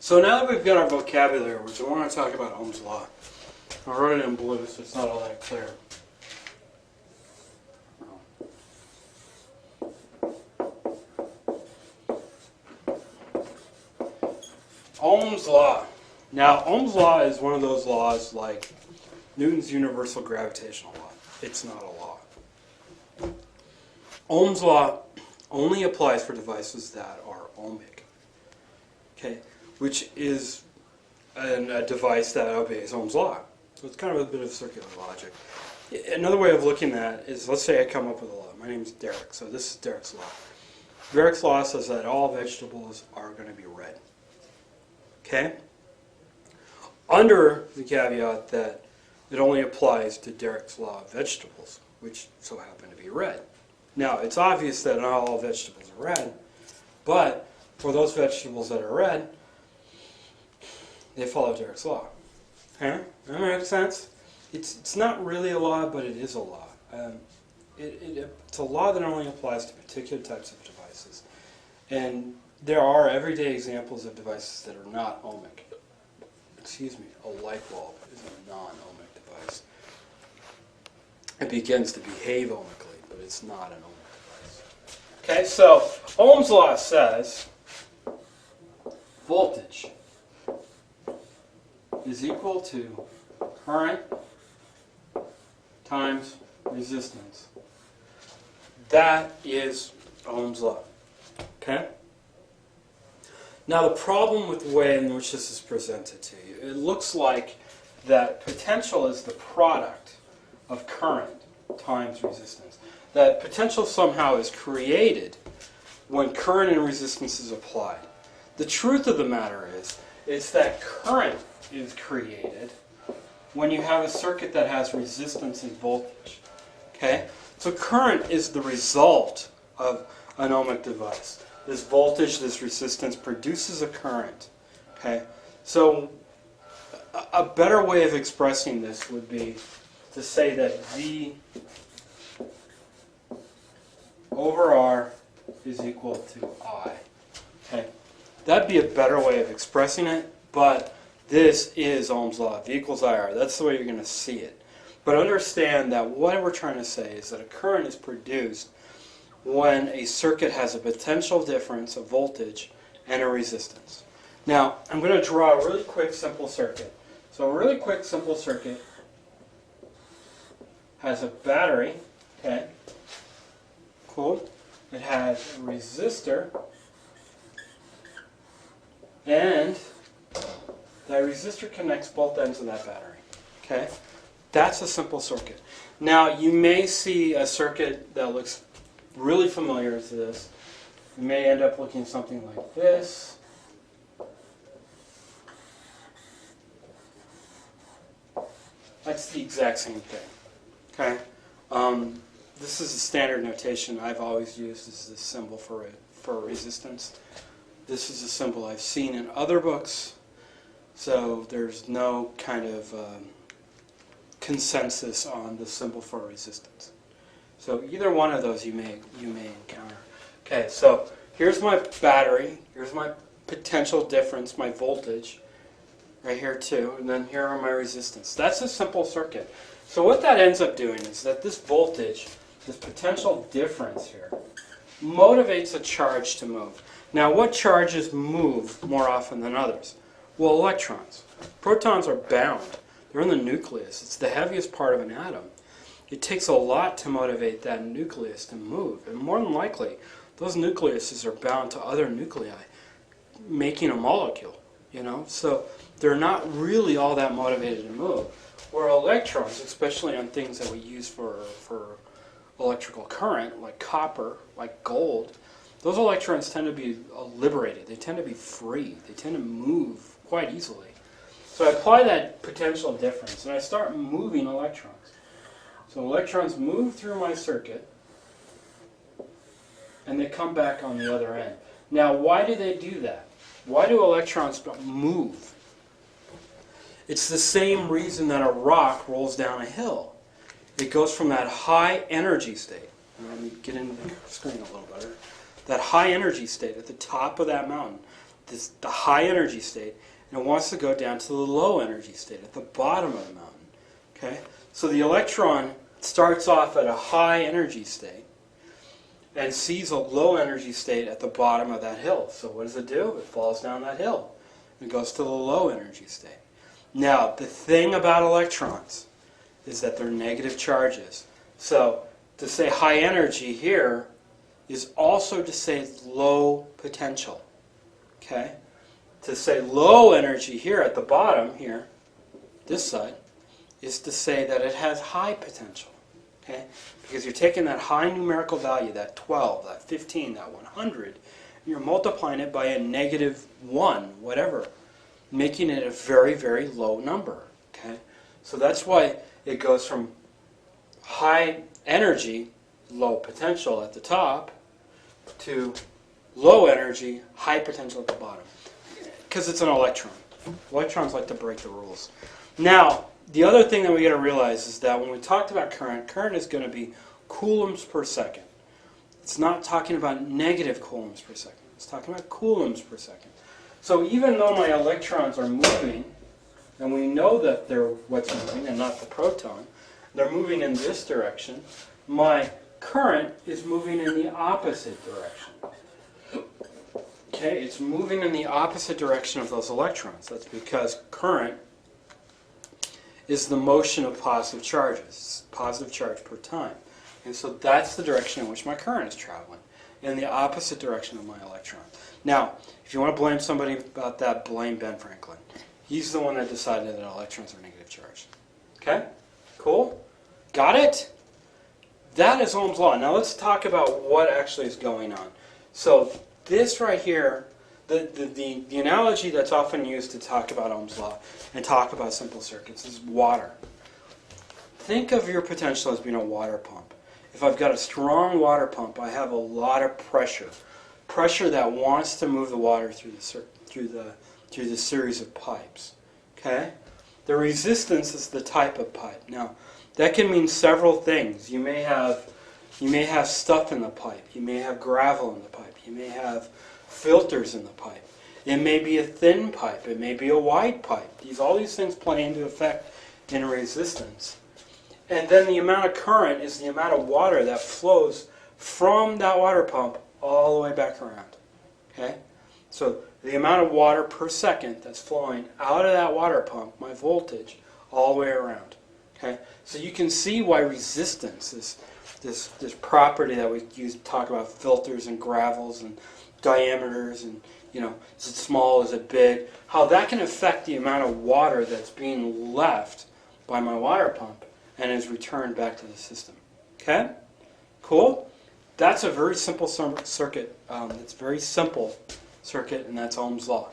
So now that we've got our vocabulary, I want to talk about Ohm's Law. I wrote it in blue, so it's not all that clear. Ohm's Law. Now, Ohm's Law is one of those laws like Newton's universal gravitational law. It's not a law. Ohm's Law only applies for devices that are ohmic, okay, which is a device that obeys Ohm's Law. So it's kind of a bit of circular logic. Another way of looking at it is, let's say I come up with a law. My name is Derek, so this is Derek's Law. Derek's Law says that all vegetables are going to be red. Okay? Under the caveat that it only applies to Derek's Law of vegetables, which so happen to be red. Now, it's obvious that not all vegetables are red, but for those vegetables that are red, they follow Derek's Law. Okay? That makes sense? It's not really a law, but it is a law. It's a law that only applies to particular types of devices. And there are everyday examples of devices that are not ohmic. Excuse me, a light bulb is a non-ohmic device. It begins to behave ohmically, but it's not an ohmic device. Okay, so Ohm's Law says voltage is equal to current times resistance. That is Ohm's Law. Okay? Now the problem with the way in which this is presented to you, it looks like that potential is the product of current times resistance. That potential somehow is created when current and resistance is applied. The truth of the matter is that current is created when you have a circuit that has resistance and voltage. Okay? So current is the result of an ohmic device. This voltage, this resistance produces a current. Okay? So a better way of expressing this would be to say that V over R is equal to I. Okay? That'd be a better way of expressing it, but this is Ohm's Law, V equals IR. That's the way you're going to see it. But understand that what we're trying to say is that a current is produced when a circuit has a potential difference of voltage and a resistance. Now, I'm going to draw a really quick, simple circuit. So a really quick, simple circuit has a battery, okay, cool. It has a resistor, and that resistor connects both ends of that battery. Okay? That's a simple circuit. Now, you may see a circuit that looks really familiar to this. It may end up looking something like this. That's the exact same thing. Okay? This is a standard notation I've always used. This is a symbol for resistance. This is a symbol I've seen in other books. So there's no kind of consensus on the symbol for resistance. So either one of those you may encounter. Okay, so here's my battery. Here's my potential difference, my voltage, right here too, and then here are my resistance. That's a simple circuit. So what that ends up doing is that this voltage, this potential difference here, motivates a charge to move. Now, what charges move more often than others? Well, electrons. Protons are bound. They're in the nucleus. It's the heaviest part of an atom. It takes a lot to motivate that nucleus to move. And more than likely, those nucleuses are bound to other nuclei, making a molecule, you know? So they're not really all that motivated to move. Where electrons, especially on things that we use for electrical current, like copper, like gold, those electrons tend to be liberated. They tend to be free. They tend to move quite easily. So I apply that potential difference, and I start moving electrons. So electrons move through my circuit, and they come back on the other end. Now, why do they do that? Why do electrons move? It's the same reason that a rock rolls down a hill. It goes from that high energy state. Let me get into the screen a little better. That high energy state at the top of that mountain. the high energy state, and it wants to go down to the low energy state at the bottom of the mountain. Okay? So the electron starts off at a high energy state and sees a low energy state at the bottom of that hill. So what does it do? It falls down that hill and goes to the low energy state. Now, the thing about electrons is that they're negative charges. So to say high energy here is also to say low potential. Okay? To say low energy here at the bottom here, this side, is to say that it has high potential. Okay? Because you're taking that high numerical value, that 12, that 15, that 100, and you're multiplying it by a negative 1, whatever, making it a very, very low number. Okay? So that's why it goes from high energy, low potential at the top, to low energy, high potential at the bottom. Because it's an electron. Electrons like to break the rules. Now, the other thing that we got to realize is that when we talked about current, current is going to be coulombs per second. It's not talking about negative coulombs per second. It's talking about coulombs per second. So even though my electrons are moving, and we know that they're what's moving and not the proton, they're moving in this direction, my current is moving in the opposite direction. Okay, it's moving in the opposite direction of those electrons. That's because current is the motion of positive charges, positive charge per time. And so that's the direction in which my current is traveling, in the opposite direction of my electron. Now, if you want to blame somebody about that, blame Ben Franklin. He's the one that decided that electrons are negative charged. Okay? Cool? Got it? That is Ohm's law. Now let's talk about what actually is going on. So this right here, the analogy that's often used to talk about Ohm's law and talk about simple circuits is water. Think of your potential as being a water pump. If I've got a strong water pump, I have a lot of pressure. Pressure that wants to move the water through the series of pipes. Okay? The resistance is the type of pipe. Now, that can mean several things. You may have stuff in the pipe. You may have gravel in the pipe. You may have filters in the pipe. It may be a thin pipe. It may be a wide pipe. All these things play into effect in resistance. And then the amount of current is the amount of water that flows from that water pump all the way back around. Okay? So the amount of water per second that's flowing out of that water pump, my voltage, all the way around. Okay? So you can see why resistance is this property that we use to talk about filters and gravels and diameters and, is it small, is it big, how that can affect the amount of water that's being left by my water pump and is returned back to the system. Okay? Cool? That's a very simple circuit. It's a very simple circuit, and that's Ohm's law.